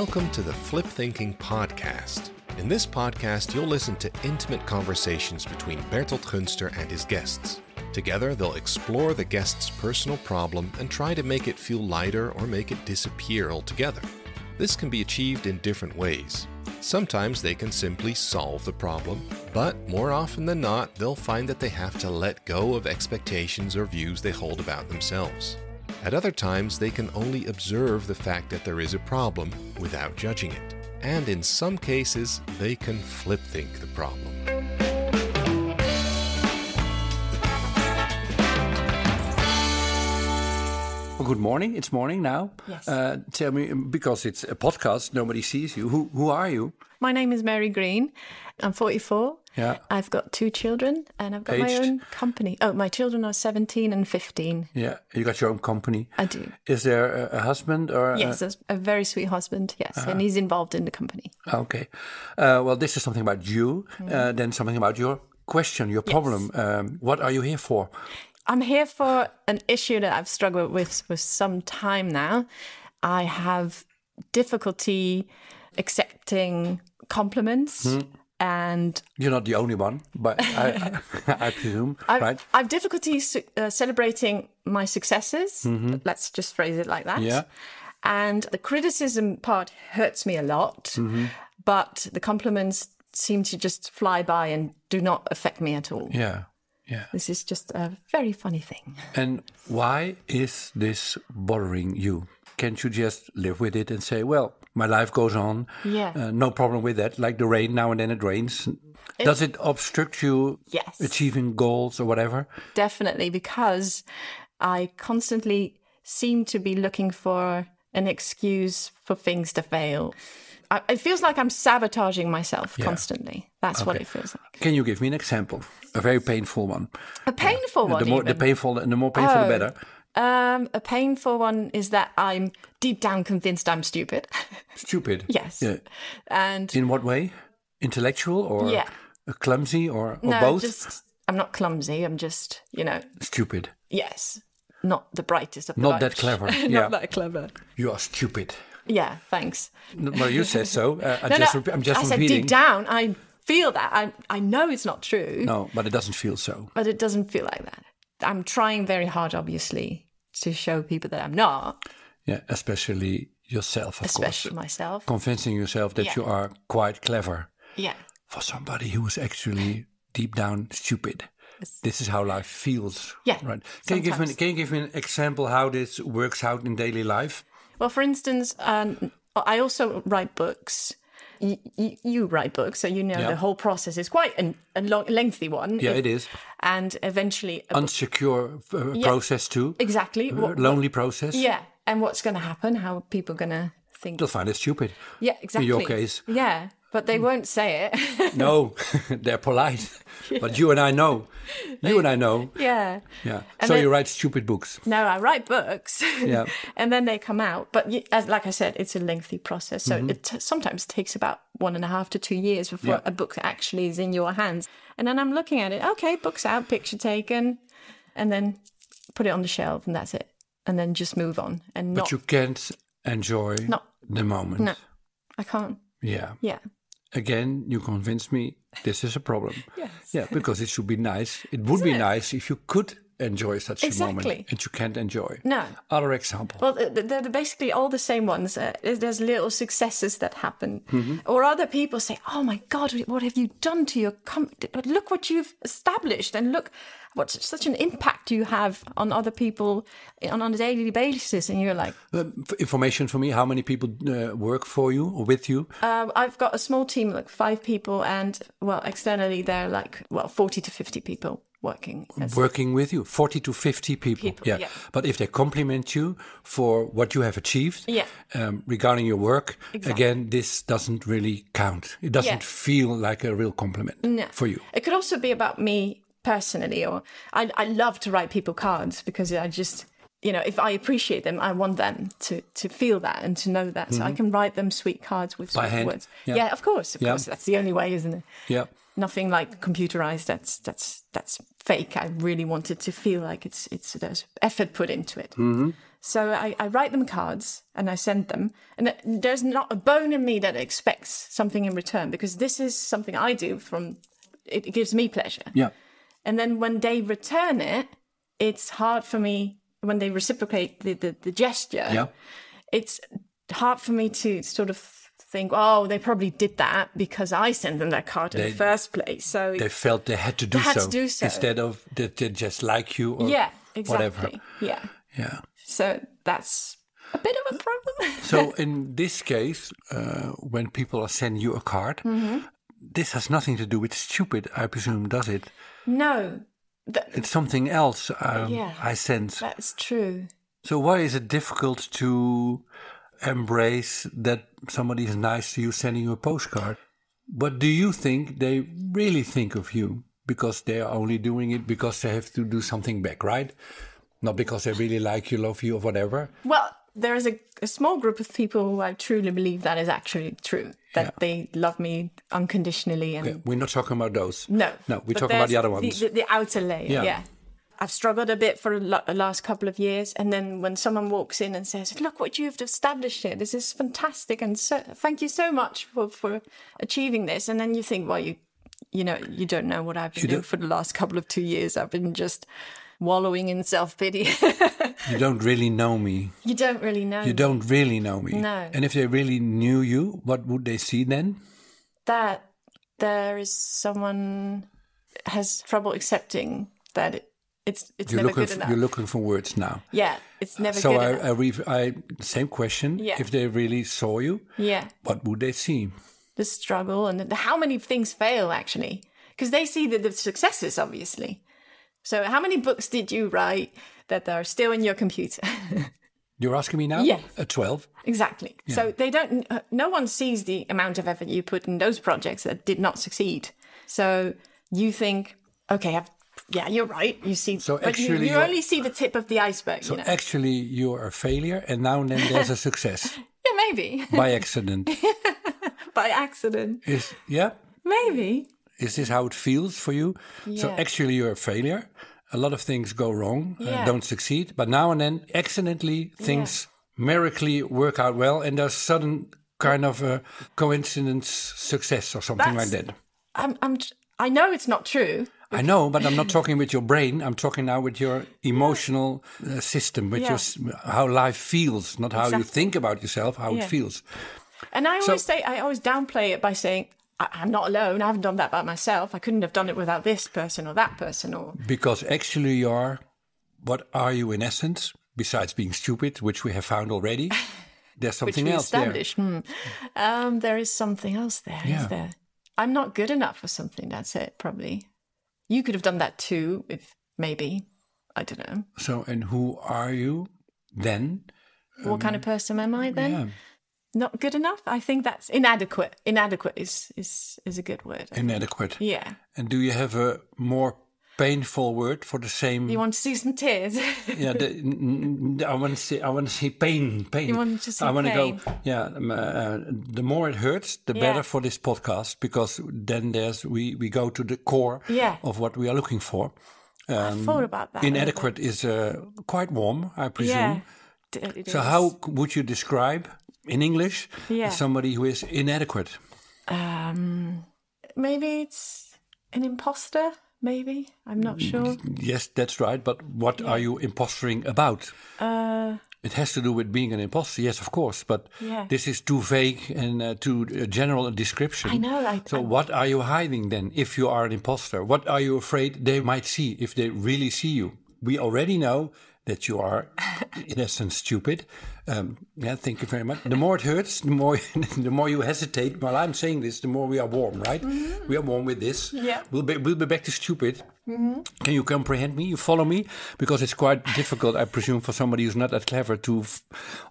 Welcome to the Flip Thinking Podcast. In this podcast, you'll listen to intimate conversations between Berthold Gunster and his guests. Together, they'll explore the guest's personal problem and try to make it feel lighter or make it disappear altogether. This can be achieved in different ways. Sometimes they can simply solve the problem, but more often than not, they'll find that they have to let go of expectations or views they hold about themselves. At other times, they can only observe the fact that there is a problem without judging it. And in some cases, they can flip think the problem. Well, good morning. It's morning now. Yes. Tell me, because it's a podcast, nobody sees you. Who are you? My name is Mary Green. I'm 44. Yeah. I've got 2 children and I've got my Aged? own company. Oh, my children are 17 and 15. Yeah, you got your own company. I do. Is there a husband or? Yes, a very sweet husband, yes. And he's involved in the company. Okay. Well, this is something about you. Then something about your question, your problem. What are you here for? I'm here for an issue that I've struggled with for some time now. I have difficulty accepting compliments. And You're not the only one, but I presume, right? I've difficulty celebrating my successes. Let's just phrase it like that. Yeah. And the criticism part hurts me a lot, but the compliments seem to just fly by and do not affect me at all. Yeah, yeah. This is just a very funny thing. And why is this bothering you? Can't you just live with it and say, well, my life goes on, no problem with that, like the rain, now and then it rains. Does it obstruct you achieving goals or whatever? Definitely, because I constantly seem to be looking for an excuse for things to fail. It feels like I'm sabotaging myself constantly. That's what it feels like. Can you give me an example? A very painful one. A painful one, The more painful, the better. A painful one is that I'm deep down convinced I'm stupid. Stupid? Yes. Yeah. And in what way? Intellectual or clumsy or both? I'm not clumsy. I'm just, Stupid. Yes. Not the brightest of the Not bunch. that clever. Not that clever. You are stupid. Yeah, thanks. Well, you said so. I'm just I said repeating. deep down, I feel that. I know it's not true. No, but it doesn't feel so. But it doesn't feel like that. I'm trying very hard, obviously, to show people that I'm not. Yeah, especially yourself, of course. Especially myself. Convincing yourself that you are quite clever. Yeah. For somebody who is actually deep down stupid. This is how life feels. Yeah. Right. Can you give me an example how this works out in daily life? Well, for instance, I also write books. You write books, so you know the whole process is quite a lengthy one. Yeah, it is. And eventually... Unsecure process too. Exactly. Lonely process. Yeah. And what's going to happen? How are people going to think? They'll find it stupid. Yeah, exactly. In your case. Yeah, but they won't say it. No, they're polite. But you and I know. Yeah. Yeah. So you write stupid books. No, I write books. Yeah. And then they come out. But like I said, it's a lengthy process. So it sometimes takes about 1.5 to 2 years before a book actually is in your hands. And then I'm looking at it. Okay, book's out, picture taken. And then put it on the shelf and that's it. And then just move on. But you can't enjoy the moment. No, I can't. Yeah. Yeah. Again, you convinced me this is a problem. Yes. Yeah, because it should be nice. It would be nice if you could enjoy such a moment. And you can't enjoy. No. Other example. Well, they're basically all the same ones. There's little successes that happen. Or other people say, oh my God, what have you done to your company? Look what you've established and look what such an impact you have on other people on a daily basis. And you're like... information for me, how many people work for you or with you? I've got a small team, like 5 people. And, well, externally, they're 40 to 50 people. Working with you, 40 to 50 people. Yeah. But if they compliment you for what you have achieved regarding your work, again, this doesn't really count. It doesn't feel like a real compliment for you. It could also be about me personally, or I love to write people cards because I just, if I appreciate them, I want them to feel that and to know that. So I can write them sweet cards with sweet words. Yeah, of course. That's the only way, isn't it? Yeah. Nothing like computerized. That's fake. I really wanted to feel like it's there's effort put into it. So I write them cards and I send them. And there's not a bone in me that expects something in return, because this is something I do it gives me pleasure. Yeah. And then when they return it, it's hard for me, when they reciprocate the gesture, Yeah. it's hard for me to sort of think, oh, they probably did that because I sent them that card in the first place. So they felt they had to do so instead of that they just like you or exactly. whatever. Yeah. So that's a bit of a problem. So in this case, when people are sending you a card, this has nothing to do with stupid, I presume, does it? No. It's something else, I sense. That's true. So why is it difficult to embrace that somebody is nice to you sending you a postcard? But do you think they really think of you because they are only doing it because they have to do something back, right? Not because they really like you, love you, or whatever? Well, there is a small group of people who I truly believe that is actually true, that they love me unconditionally. And we're not talking about those. No, we're talking about the other ones. The outer layer, yeah. I've struggled a bit for the last couple of years. And then when someone walks in and says, look what you've established here, this is fantastic. And so, thank you so much for achieving this. And then you think, well, you don't know what I've been doing for the last couple of 2 years. I've been just wallowing in self-pity. You don't really know me. You don't really know me. You don't really know me. No. And if they really knew you, what would they see then? That there is someone has trouble accepting that it's never good enough. You're looking for words now. Yeah, it's never good enough. So same question. Yeah. If they really saw you, what would they see? The struggle and how many things fail, actually. Because they see the successes, obviously. So how many books did you write that are still in your computer? You're asking me now? Yeah. 12? Exactly. Yeah. So they don't. No one sees the amount of effort you put in those projects that did not succeed. So you think, okay, you're right. You see, so actually you only see the tip of the iceberg. So actually you're a failure and now and then there's a success. Yeah, maybe. By accident. By accident. Maybe. Is this how it feels for you? Yeah. So actually you're a failure. A lot of things go wrong, don't succeed. But now and then, accidentally, things miraculously work out well. And there's sudden kind of a coincidence success or something like that. I know it's not true. I know, but I'm not talking with your brain. I'm talking now with your emotional system, with how life feels, not how you think about yourself, how it feels. And I always downplay it by saying, I'm not alone. I haven't done that by myself. I couldn't have done it without this person or that person. Because actually what are you in essence, besides being stupid, which we have found already? There's something else there. There is something else there, is there? I'm not good enough for something, that's it, probably. You could have done that too, if maybe. I don't know. So, and who are you then? What kind of person am I then? Yeah. Not good enough? I think that's inadequate. Inadequate is a good word. Inadequate. Yeah. And do you have a more painful word for the same? You want to see some tears? Yeah, I want to see pain. You want to see pain? I want to go. Yeah, the more it hurts, the better for this podcast, because then we go to the core of what we are looking for. I thought about that. Inadequate is quite warm, I presume. Yeah. So how would you describe in English somebody who is inadequate? Maybe it's an imposter. Maybe, I'm not sure. Yes, that's right. But what are you impostoring about? It has to do with being an imposter, yes, of course. But this is too vague and too general a description. I know. So what are you hiding then if you are an imposter? What are you afraid they might see if they really see you? We already know that you are, in essence, stupid. Thank you very much. The more it hurts, the more you hesitate. While I'm saying this, the more we are warm, right? Mm-hmm. We are warm with this. Yeah. We'll be back to stupid. Mm-hmm. Can you comprehend me? You follow me? Because it's quite difficult, I presume, for somebody who's not that clever to,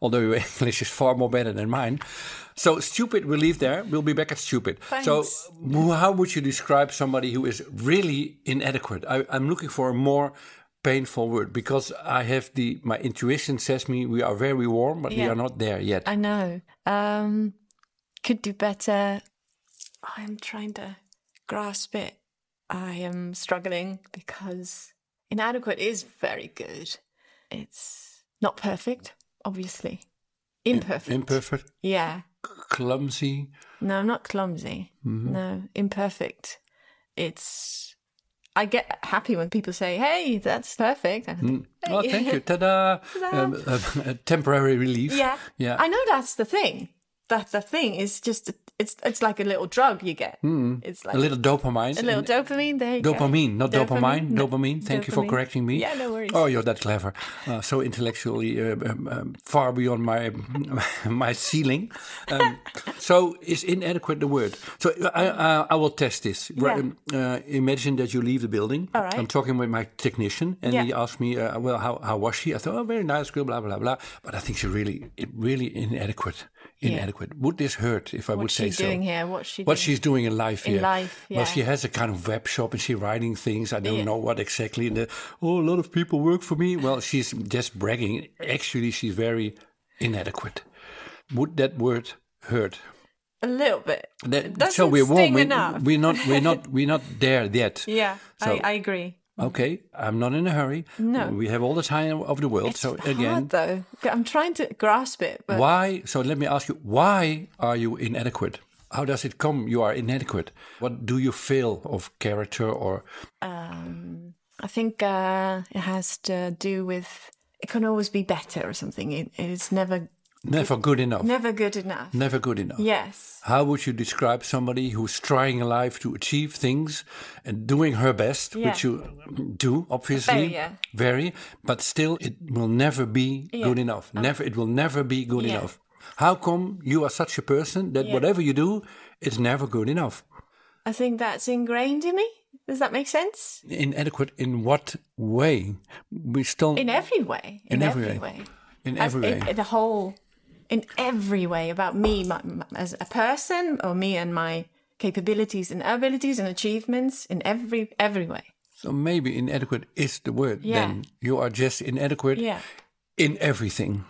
although your English is far more better than mine. So stupid, we'll leave there. We'll be back at stupid. Thanks. So how would you describe somebody who is really inadequate? I'm looking for a more painful word, because I have my intuition says me we are very warm, but we are not there yet. I know. Could do better. I'm trying to grasp it. I am struggling because inadequate is very good. It's Not perfect, obviously. Imperfect. Imperfect? Yeah. Clumsy? No, not clumsy. Mm-hmm. No, imperfect. I get happy when people say, "Hey, that's perfect." Hey. Oh, thank you. Ta-da! Temporary relief. Yeah. I know that's the thing. That's the thing. It's just it's like a little drug you get. It's like a little dopamine. A little dopamine. There you dopamine, go. Not dopamine. No, Dopamine. Thank you for correcting me. Yeah, no worries. Oh, you're that clever. So intellectually far beyond my ceiling. So is inadequate the word? So I will test this. Yeah. Imagine that you leave the building. All right. I'm talking with my technician, and he asked me, "Well, how was she?" I thought, "Oh, very nice girl, blah blah blah." But I think she's really inadequate. Inadequate. Would this hurt if I would say so? What's she doing here? What's she's doing in life here? Yeah. Well, she has a kind of web shop and she's writing things. I don't know what exactly. And a lot of people work for me. Well, she's just bragging. Actually, she's very inadequate. Would that word hurt? A little bit. So we're warm. Enough. We're not there yet. Yeah, so, I agree. Okay, I'm not in a hurry. No. We have all the time of the world. It's so hard, again, though. I'm trying to grasp it. But why? So let me ask you, why are you inadequate? How does it come you are inadequate? What do you feel of character or? I think it has to do with it can always be better or something. It is never good enough. Never good enough. Never good enough. Yes. How would you describe somebody who's trying in life to achieve things and doing her best, which you do, obviously, very, but still it will never be good enough. It will never be good enough. How come you are such a person that whatever you do, it's never good enough? I think that's ingrained in me. Does that make sense? Inadequate in what way? We still in every way. In every way. In every way. In every way about me as a person, or me and my capabilities and abilities and achievements in every way. So maybe inadequate is the word. Then you are just inadequate in everything.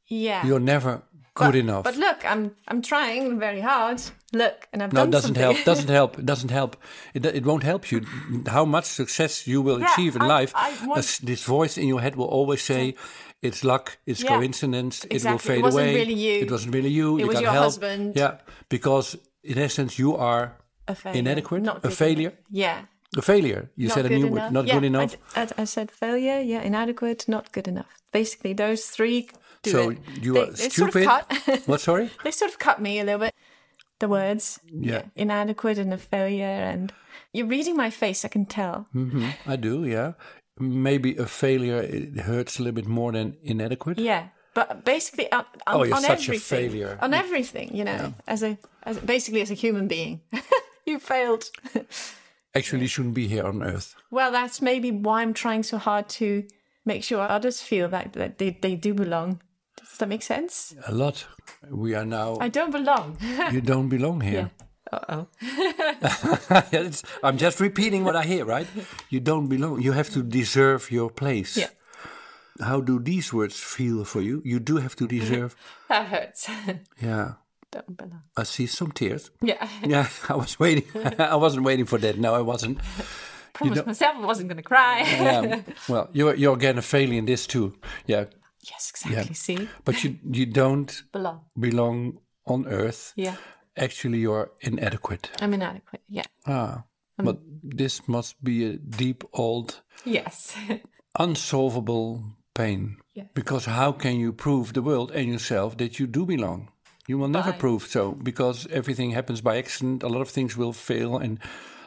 Yeah, you're never good enough. But look, I'm trying very hard. Look, and I've done something. No, it doesn't help. It won't help you. How much success you will achieve in life, this voice in your head will always say, it's luck, it's coincidence, exactly. It will fade away. It wasn't really you. It wasn't really you. It was your husband. Yeah, because in essence you are inadequate, a failure. Yeah. A failure. You said a new word, not good enough. I said failure, inadequate, not good enough. Basically, those three do so it. You are stupid. Sort of cut. What, sorry? They sort of cut me a little bit. The words. Yeah. Inadequate and a failure. And you're reading my face, I can tell. Mm-hmm. I do, yeah. Maybe a failure, it hurts a little bit more than inadequate. Yeah. But basically on you're on such everything. A failure. On everything, as a human being. You failed. Actually, you shouldn't be here on Earth. Well, that's maybe why I'm trying so hard to make sure others feel that they do belong. Does that make sense? A lot. We are now... I don't belong. You don't belong here. Yeah. Uh-oh. I'm just repeating what I hear, right? You don't belong. You have to deserve your place. Yeah. How do these words feel for you? You do have to deserve... That hurts. Yeah. Don't belong. I see some tears. Yeah. Yeah, I was waiting. I wasn't waiting for that. No, I wasn't. Promised myself I wasn't going to cry. Well, you're again a failure in this too. Yeah. Yes, exactly. Yeah. See? But you don't belong on Earth. Yeah. Actually, you're inadequate. I'm inadequate, yeah. But this must be a deep, old... Yes. unsolvable pain. Yeah. Because how can you prove the world and yourself that you do belong? You will never prove so, because everything happens by accident. A lot of things will fail and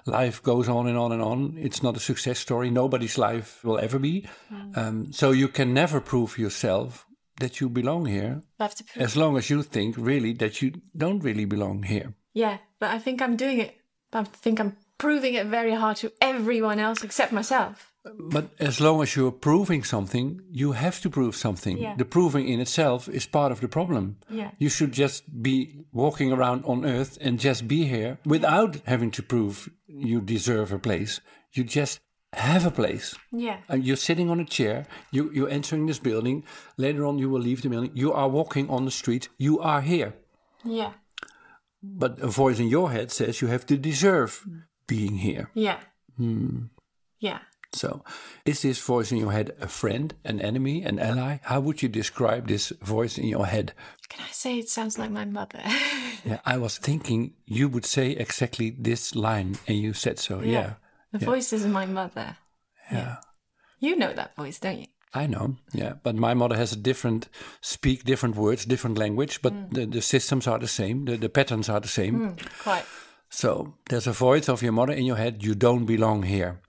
life goes on and on and on. It's not a success story. Nobody's life will ever be. So you can never prove yourself that you belong here. Have to prove. As long as you think really that you don't really belong here. Yeah, but I think I'm doing it. I think I'm proving it very hard to everyone else except myself. But as long as you're proving something, you have to prove something. Yeah. The proving in itself is part of the problem. Yeah. You should just be walking around on Earth and just be here without having to prove you deserve a place. You just have a place. Yeah. And you're sitting on a chair, you're entering this building, later on you will leave the building, you are walking on the street, you are here. Yeah. But a voice in your head says you have to deserve being here. Yeah. Yeah. So, is this voice in your head a friend, an enemy, an ally? How would you describe this voice in your head? Can I say it sounds like my mother? Yeah, I was thinking you would say exactly this line, and you said so. Yeah. The voice is my mother. Yeah. You know that voice, don't you? I know, yeah. But my mother has a different words, different language, but the systems are the same, the patterns are the same. Quite. So there's a voice of your mother in your head, you don't belong here.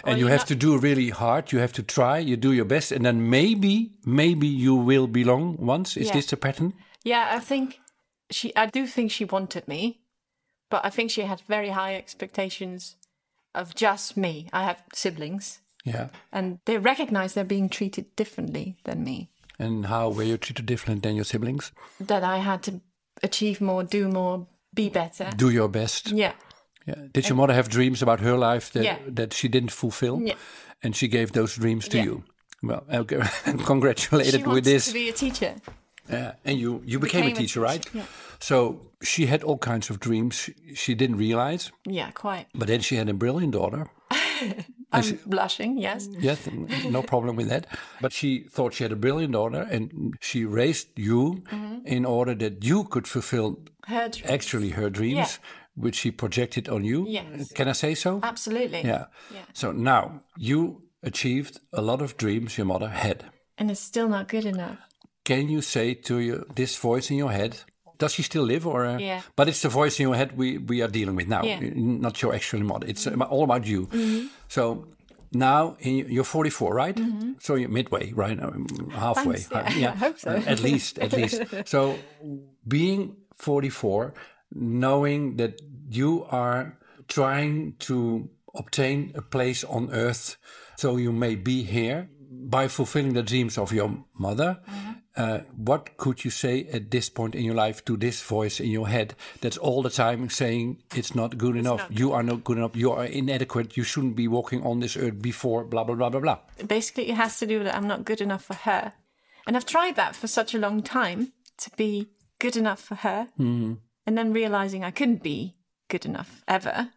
And you have to do really hard, you have to try, you do your best, and then maybe you will belong once. Is this the pattern? Yeah, I do think she wanted me, but I think she had very high expectations of just me. I have siblings. Yeah. And they recognize they're being treated differently than me. And how were you treated different than your siblings? That I had to achieve more, do more, be better. Do your best. Yeah. Yeah. Did your mother have dreams about her life that she didn't fulfill? Yeah. And she gave those dreams to you? Well, okay. Congratulated with this. She wanted to be a teacher. And you became a teacher, right? Yeah. So she had all kinds of dreams she didn't realize. Yeah, quite. But then she had a brilliant daughter. I'm blushing, yes. Yes, no problem with that. But she thought she had a brilliant daughter, and she raised you in order that you could fulfill her dreams, which she projected on you. Yes. Can I say so? Absolutely. Yeah. So now you achieved a lot of dreams your mother had. And it's still not good enough. Can you say to this voice in your head, does she still live? Or but it's the voice in your head we are dealing with now, not your actual mother. It's all about you. So now you're 44, right? So you're midway, right? Halfway. Thanks, I hope so. At least. So being 44, knowing that you are trying to obtain a place on earth so you may be here by fulfilling the dreams of your mother. What could you say at this point in your life to this voice in your head that's all the time saying it's not good enough, you are not good enough, you are inadequate, you shouldn't be walking on this earth before blah, blah, blah, blah, blah? Basically, it has to do with that I'm not good enough for her. And I've tried that for such a long time, to be good enough for her. And then realizing I couldn't be good enough ever.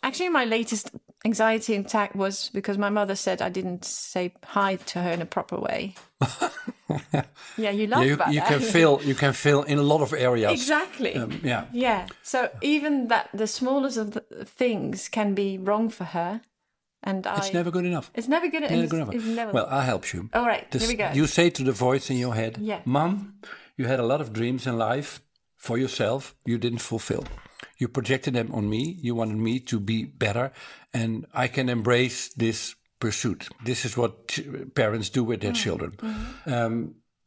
Actually, my latest anxiety attack was because my mother said I didn't say hi to her in a proper way. Yeah, you laugh about that. You can feel in a lot of areas. Exactly. Yeah. So even that, the smallest of the things can be wrong for her. And it's never good enough. It's never good enough. Well, I'll help you. All right, here we go. You say to the voice in your head, Mom, you had a lot of dreams in life for yourself you didn't fulfill. You projected them on me. You wanted me to be better. And I can embrace this pursuit. This is what parents do with their children.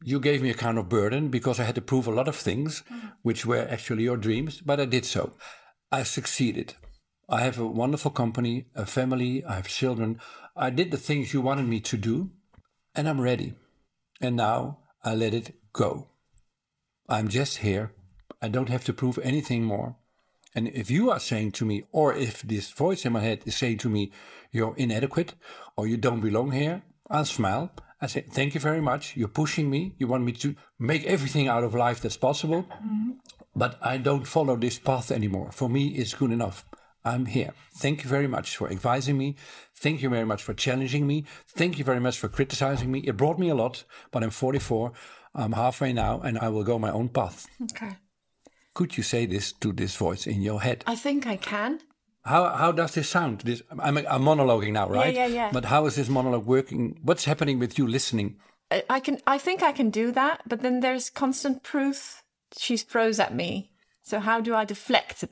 You gave me a kind of burden because I had to prove a lot of things, which were actually your dreams, but I did so. I succeeded. I have a wonderful company, a family, I have children. I did the things you wanted me to do, and I'm ready. And now I let it go. I'm just here. I don't have to prove anything more. And if you are saying to me, or if this voice in my head is saying to me, you're inadequate or you don't belong here, I'll smile. I say, thank you very much. You're pushing me. You want me to make everything out of life that's possible. But I don't follow this path anymore. For me, it's good enough. I'm here. Thank you very much for advising me. Thank you very much for challenging me. Thank you very much for criticizing me. It brought me a lot, but I'm 44. I'm halfway now, and I will go my own path. Okay. Could you say this to this voice in your head? I think I can. How does this sound? I'm monologuing now, right? Yeah. But how is this monologue working? What's happening with you listening? I think I can do that, but then there's constant proof she throws at me. So how do I deflect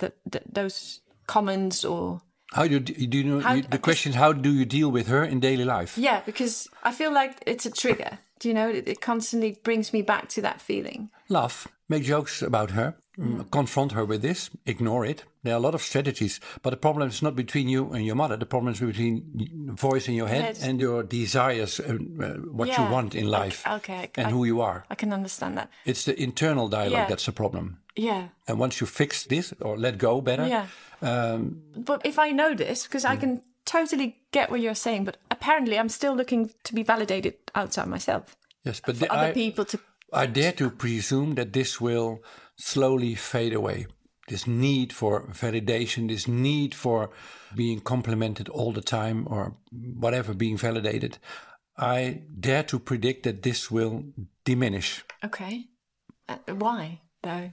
those comments or? How do you know? The question is, how do you deal with her in daily life? Yeah, because I feel like it's a trigger. Do you know? It constantly brings me back to that feeling. Laugh, make jokes about her, confront her with this, ignore it. There are a lot of strategies, but the problem is not between you and your mother. The problem is between the voice in your head and your desires, what you want in life, and who you are. I can understand that. It's the internal dialogue that's the problem. Yeah. And once you fix this or let go better. But if I know this, because I can totally get what you're saying, but apparently I'm still looking to be validated outside myself. Yes, but other people to. I dare to presume that this will slowly fade away. this need for validation, this need for being complimented all the time or whatever, being validated, I dare to predict that this will diminish. Okay. Why, though?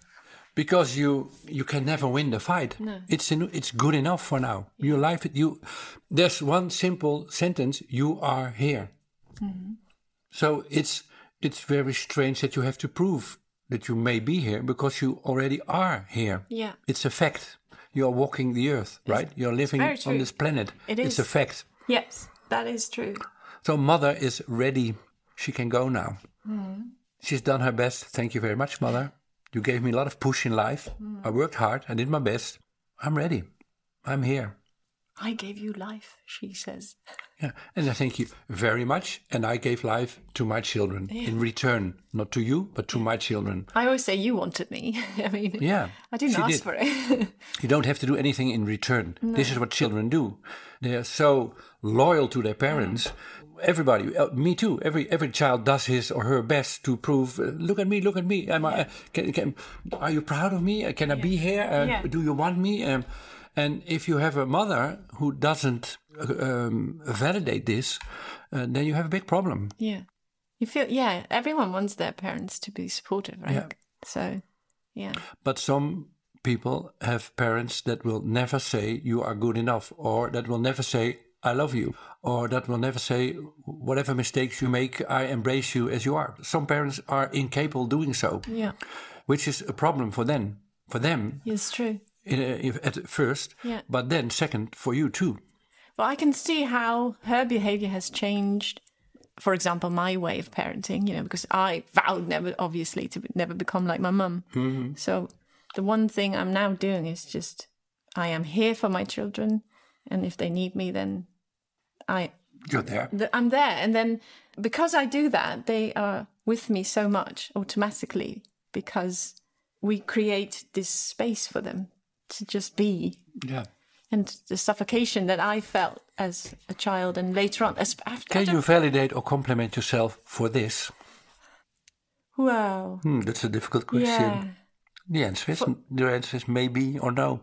Because you can never win the fight. No. It's good enough for now. Yeah. Your life, there's one simple sentence: you are here. Mm-hmm. So it's very strange that you have to prove that you may be here because you already are here. Yeah. It's a fact. You are walking the earth, right? You're living on this planet. It's a fact. Yes, that is true. So Mother is ready. She can go now. Mm-hmm. She's done her best. Thank you very much, Mother. You gave me a lot of push in life. Mm. I worked hard. I did my best. I'm ready. I'm here. I gave you life, she says. Yeah, and I thank you very much. And I gave life to my children in return. Not to you, but to my children. I always say you wanted me. I mean, I didn't ask for it. You don't have to do anything in return. No. This is what children do. They are so loyal to their parents. Everybody, me too. Every child does his or her best to prove. Look at me. Are you proud of me? Can I be here? Do you want me? And if you have a mother who doesn't validate this, then you have a big problem. Yeah, you feel. Yeah, everyone wants their parents to be supportive, right? Yeah. So, yeah. But some people have parents that will never say you are good enough, or that will never say I love you, or that will never say, whatever mistakes you make, I embrace you as you are. Some parents are incapable of doing so, which is a problem for them. It's true. At first, but then second, for you too. Well, I can see how her behavior has changed. For example, my way of parenting, because I vowed obviously to never become like my mum. Mm-hmm. So the one thing I'm now doing is just, I am here for my children. And if they need me, then you're there. I'm there. And then because I do that, they are with me so much automatically because we create this space for them to just be. Yeah. And the suffocation that I felt as a child and later on. Can you validate or compliment yourself for this? Well. That's a difficult question. Yeah. The answer is maybe or no.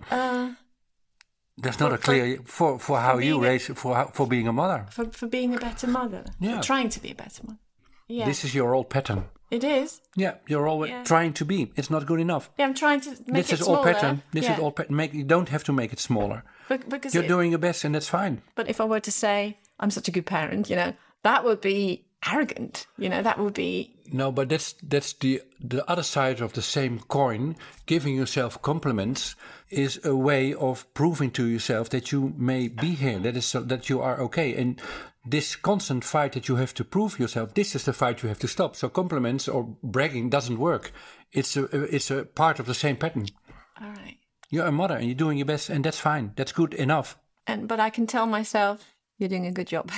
There's not a clear for how you raise for being a mother. For being a better mother. Yeah. For trying to be a better mother. Yeah. This is your old pattern. It is. Yeah, you're always trying to be. It's not good enough. Yeah, I'm trying to make it smaller. This is all pattern. You don't have to make it smaller. Because you're doing your best, and that's fine. But if I were to say I'm such a good parent, that would be arrogant. That would be. No, but that's the other side of the same coin. Giving yourself compliments is a way of proving to yourself that you may be here. That you are okay. And this constant fight that you have to prove yourself, this is the fight you have to stop. So compliments or bragging doesn't work. It's a part of the same pattern. All right. You're a mother and you're doing your best, and that's fine. That's good enough. But I can tell myself, you're doing a good job.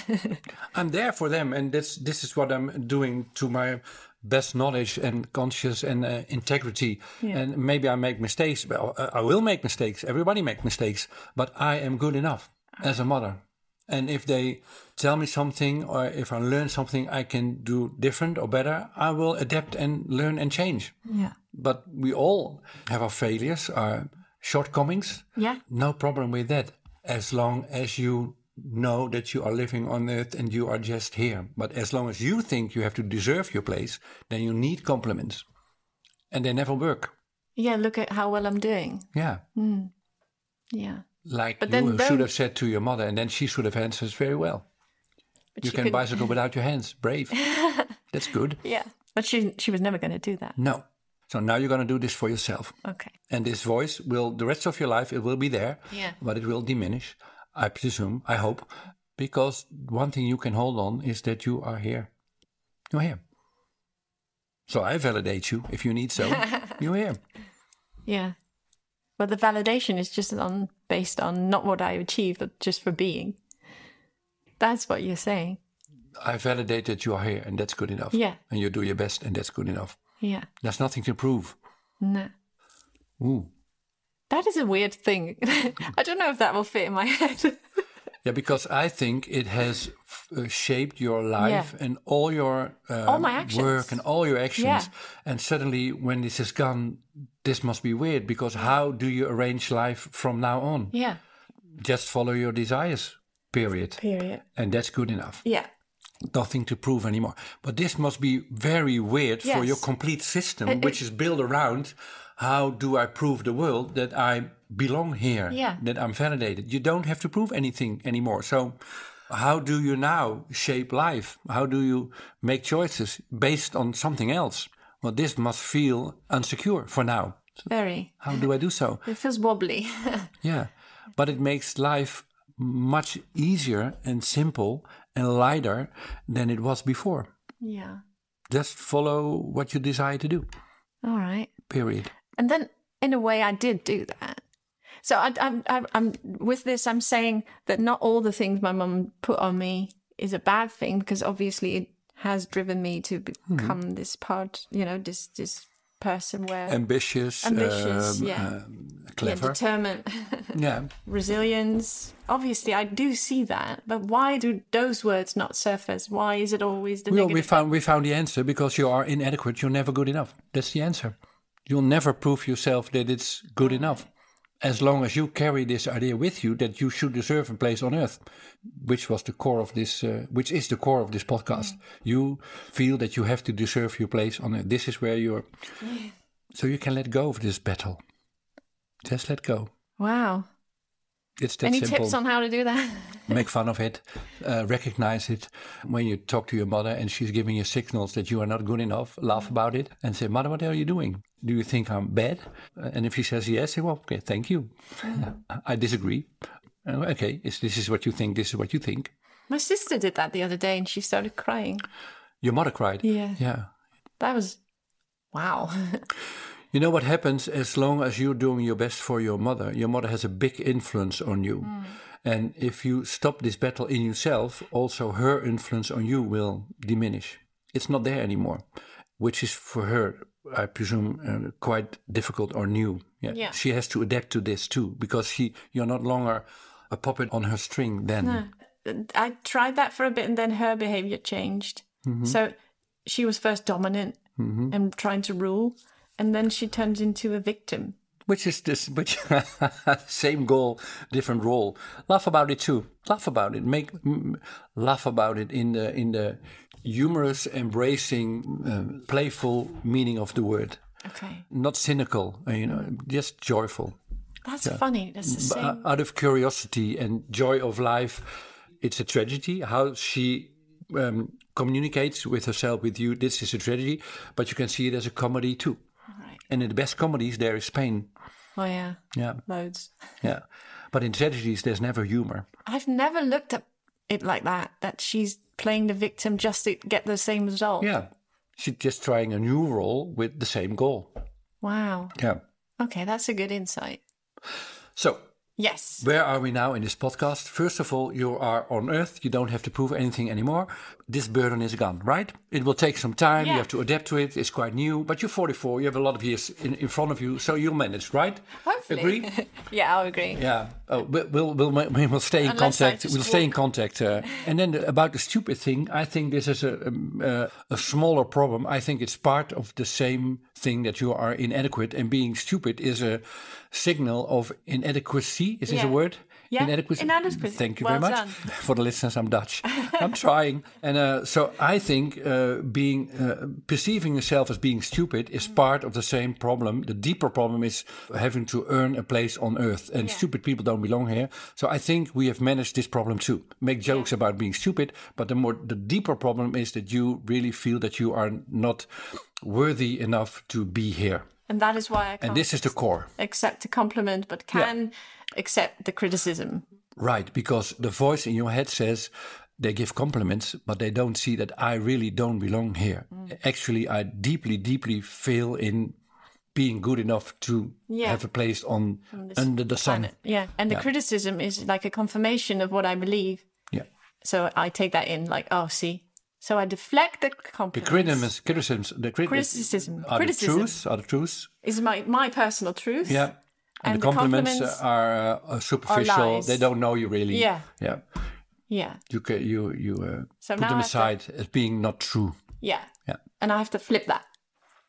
I'm there for them, and this is what I'm doing to my best knowledge and conscience and integrity. Yeah. And maybe I make mistakes. Well, I will make mistakes. Everybody makes mistakes. But I am good enough as a mother. And if they tell me something or if I learn something I can do different or better, I will adapt and learn and change. Yeah. But we all have our failures, our shortcomings. Yeah. No problem with that, as long as you know that you are living on earth and you are just here. But as long as you think you have to deserve your place, then you need compliments. And they never work. Yeah, look at how well I'm doing. Yeah. Mm. Yeah. Like but you should have said to your mother, and then she should have answered very well. But you can bicycle without your hands. Brave. That's good. Yeah. But she was never going to do that. No. So now you're going to do this for yourself. Okay. And this voice will, the rest of your life, it will be there. Yeah. But it will diminish, I presume, I hope. Because one thing you can hold on is that you are here. You're here. So I validate you if you need so. You're here. Yeah. But the validation is just based on not what I achieved, but just for being. That's what you're saying. I validate that you are here, and that's good enough. Yeah. And you do your best, and that's good enough. Yeah. There's nothing to prove. No. Ooh. That is a weird thing. I don't know if that will fit in my head. Yeah, because I think it has shaped your life and all your all my actions. work and all your actions. Yeah. And suddenly, when this is gone, this must be weird, because how do you arrange life from now on? Yeah. Just follow your desires, period. And that's good enough. Yeah. Nothing to prove anymore. But this must be very weird for your complete system, which is built around how do I prove the world that I belong here, that I'm validated. You don't have to prove anything anymore. So how do you now shape life? How do you make choices based on something else? Well, this must feel insecure for now. Very. How do I do so? It feels wobbly. Yeah, but it makes life much easier and simple and lighter than it was before. Yeah. Just follow what you desire to do. All right. Period. And then, in a way, I did do that. So I'm with this. I'm saying that not all the things my mum put on me is a bad thing, because obviously it has driven me to become this part. You know, this person where ambitious, clever, determined, resilience. Obviously, I do see that, but why do those words not surface? Why is it always the negative? We found the answer, because you are inadequate. You're never good enough. That's the answer. You'll never prove yourself that it's good enough, as long as you carry this idea with you that you should deserve a place on earth, which was the core of this, which is the core of this podcast. You feel that you have to deserve your place on earth. This is where you're. So you can let go of this battle. Just let go. Wow. It's that Any simple. tips on how to do that? Make fun of it, recognize it. When you talk to your mother and she's giving you signals that you are not good enough, laugh about it and say, "Mother, what are you doing? Do you think I'm bad?" And if she says yes, say, "Well, okay, thank you. I disagree." Okay, this is what you think, this is what you think. My sister did that the other day and she started crying. Your mother cried? Yeah. That was, wow. You know what happens as long as you're doing your best for your mother has a big influence on you. And if you stop this battle in yourself, also her influence on you will diminish. It's not there anymore, which is for her, I presume, quite difficult or new. Yeah. She has to adapt to this too, because you're not longer a puppet on her string then. No. I tried that for a bit and then her behavior changed. So she was first dominant and trying to rule. And then she turns into a victim. Which Same goal, different role. Laugh about it too. Laugh about it. Laugh about it in the humorous, embracing, playful meaning of the word. Okay. Not cynical, just joyful. That's funny. That's the same. Out of curiosity and joy of life, it's a tragedy. How she communicates with herself, with you, this is a tragedy. But you can see it as a comedy too. And in the best comedies, there is pain. Oh, yeah. Yeah. Loads. Yeah. But in tragedies, there's never humor. I've never looked at it like that she's playing the victim just to get the same result. Yeah. She's just trying a new role with the same goal. Wow. Yeah. Okay, that's a good insight. So. Yes. Where are we now in this podcast? First of all, you are on Earth. You don't have to prove anything anymore. This burden is gone, right? It will take some time. You have to adapt to it. It's quite new. But you're 44. You have a lot of years in front of you. So you'll manage, right? Hopefully. Agree? Yeah, I'll agree. Yeah. Oh, we'll stay in contact. We'll stay in contact. And then about the stupid thing, I think this is a smaller problem. I think it's part of the same thing that you are inadequate. And being stupid is a signal of inadequacy. Is this a word? Yeah, inadequacy. Thank you very much. Done. For the listeners, I'm Dutch. I'm trying. And so I think perceiving yourself as being stupid is part of the same problem. The deeper problem is having to earn a place on earth. And stupid people don't belong here. So I think we have managed this problem too. Make jokes about being stupid. But the deeper problem is that you really feel that you are not worthy enough to be here. And that is why I can't. And this is the core. Accept a compliment, but can accept the criticism. Right, because the voice in your head says they give compliments, but they don't see that I really don't belong here. Actually, I deeply, deeply fail in being good enough to have a place under the sun. Yeah, and the criticism is like a confirmation of what I believe. Yeah. So I take that in like, oh, see. So I deflect the compliments. Criticism. Criticism. Are the truths. Is my personal truth. Yeah. And the compliments are superficial. They don't know you really. Yeah. Yeah. Yeah. You put them aside as being not true. Yeah. Yeah. And I have to flip that.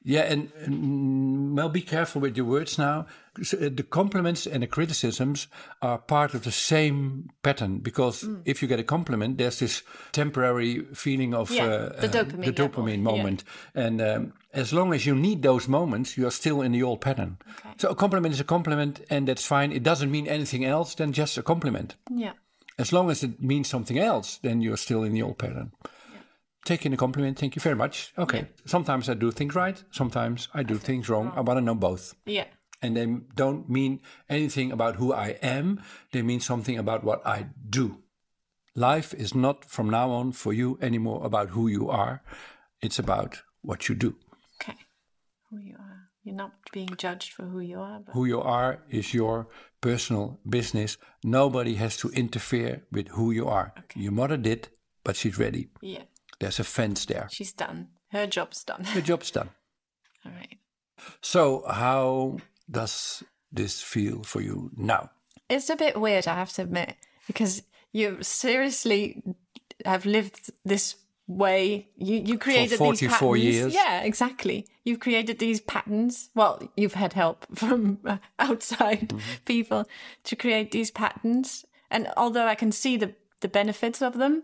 Yeah, and well, be careful with your words now. The compliments and the criticisms are part of the same pattern, because if you get a compliment, there's this temporary feeling of the dopamine moment. Yeah. And as long as you need those moments, you are still in the old pattern. Okay. So a compliment is a compliment, and that's fine. It doesn't mean anything else than just a compliment. Yeah. As long as it means something else, then you're still in the old pattern. Taking a compliment, thank you very much. Okay. Yeah. Sometimes I do things right. Sometimes I do things wrong. I want to know both. Yeah. And they don't mean anything about who I am. They mean something about what I do. Life is not from now on for you anymore about who you are. It's about what you do. Okay. Who you are. You're not being judged for who you are. But... Who you are is your personal business. Nobody has to interfere with who you are. Okay. Your mother did, but she's ready. Yeah. There's a fence there. She's done. Her job's done. Her job's done. All right. So how does this feel for you now? It's a bit weird, I have to admit, because you seriously have lived this way. You created for these 44 patterns. years. Yeah, exactly. You've created these patterns. Well, you've had help from outside people to create these patterns. And although I can see the benefits of them,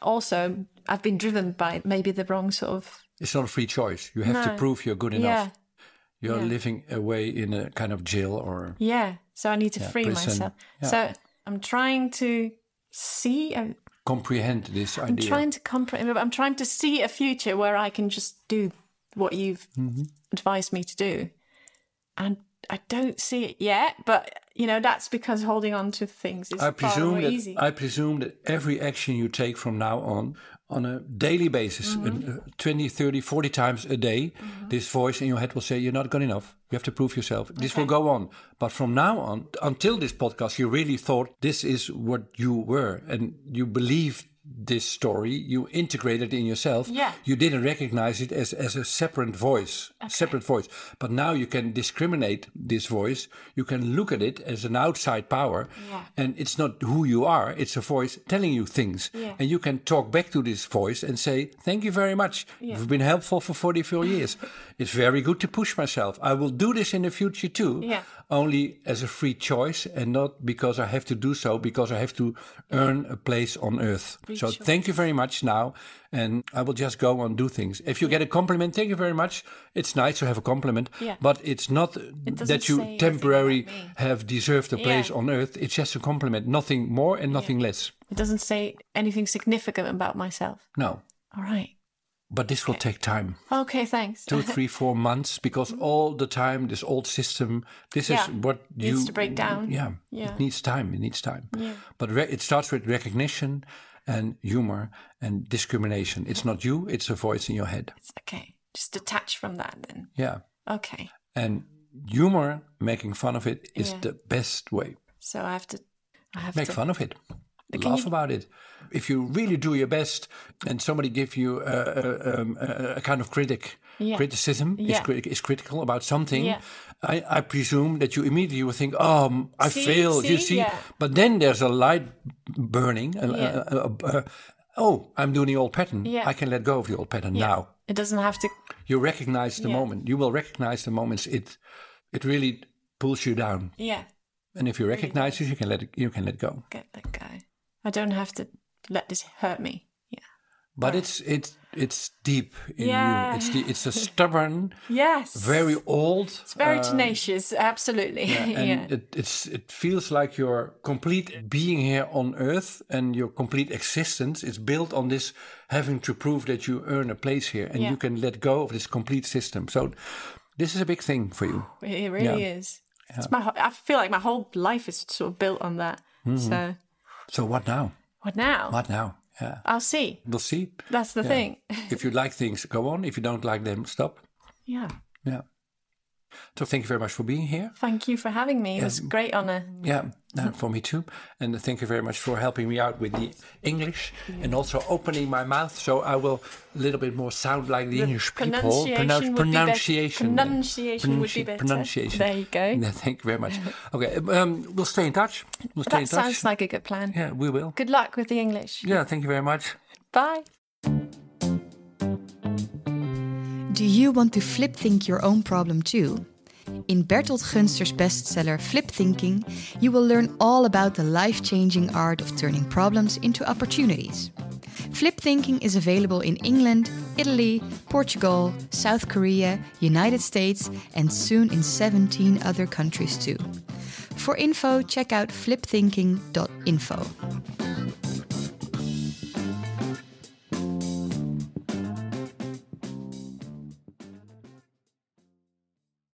also, I've been driven by maybe the wrong sort of... It's not a free choice. You have to prove you're good enough. Yeah. You're living away in a kind of jail or... Yeah, so I need to free prison. myself. Yeah. So I'm trying to see... comprehend this idea. I'm trying to comprehend. I'm trying to see a future where I can just do what you've advised me to do. And I don't see it yet, but... that's because holding on to things is far more easy. I presume that every action you take from now on a daily basis, 20, 30, 40 times a day, this voice in your head will say, you're not good enough. You have to prove yourself. This will go on. But from now on, until this podcast, you really thought this is what you were. And you believed this story, you integrated it in yourself. Yeah. You didn't recognize it as a separate voice. But now you can discriminate this voice. You can look at it as an outside power. Yeah. And it's not who you are. It's a voice telling you things. Yeah. And you can talk back to this voice and say, thank you very much. Yeah. You've been helpful for 44 years. It's very good to push myself. I will do this in the future too. Yeah. Only as a free choice and not because I have to do so, because I have to earn a place on earth. So thank you very much now. And I will just go and do things. If you get a compliment, thank you very much. It's nice to have a compliment. Yeah. But it's not that you temporarily have deserved a place on earth. It's just a compliment. Nothing more and nothing less. It doesn't say anything significant about myself. No. All right. But this will take time. Okay, thanks. 2, 3, 4 months, because all the time, this old system, this is what needs to break down. Yeah, it needs time. Yeah. But it starts with recognition and humor and discrimination. It's not you, it's a voice in your head. It's okay. Just detach from that then. Yeah. Okay. And humor, making fun of it, is the best way. So I have to make fun of it. Laugh about it. If you really do your best and somebody gives you a kind of criticism, is critical about something, I presume that you immediately will think, I failed, you see? Yeah. But then there's a light burning. I'm doing the old pattern. Yeah. I can let go of the old pattern now. It doesn't have to... You recognize the moment. You will recognize the moments it really pulls you down. Yeah. And if you recognize it, you can let go. Let go. I don't have to let this hurt me. Yeah. But it's deep in you. It's a stubborn, very old. It's very tenacious, absolutely. And it feels like your complete being here on earth and your complete existence is built on this having to prove that you earn a place here, and you can let go of this complete system. So this is a big thing for you. It really is. Yeah. I feel like my whole life is sort of built on that. Mm-hmm. So what now? What now? Yeah. I'll see. We'll see. That's the thing. If you like things, go on. If you don't like them, stop. Yeah. Yeah. So thank you very much for being here. Thank you for having me. It was a great honor. Yeah, for me too. And thank you very much for helping me out with the English and also opening my mouth so I will a little bit more sound like the English people. Pronunciation would be better. Pronunciation. There you go. Yeah, thank you very much. Okay, we'll stay in touch. That sounds like a good plan. Yeah, we will. Good luck with the English. Yeah, thank you very much. Bye. Do you want to flip think your own problem too? In Berthold Gunster's bestseller Flip Thinking, you will learn all about the life-changing art of turning problems into opportunities. Flip Thinking is available in England, Italy, Portugal, South Korea, United States, and soon in 17 other countries too. For info, check out flipthinking.info.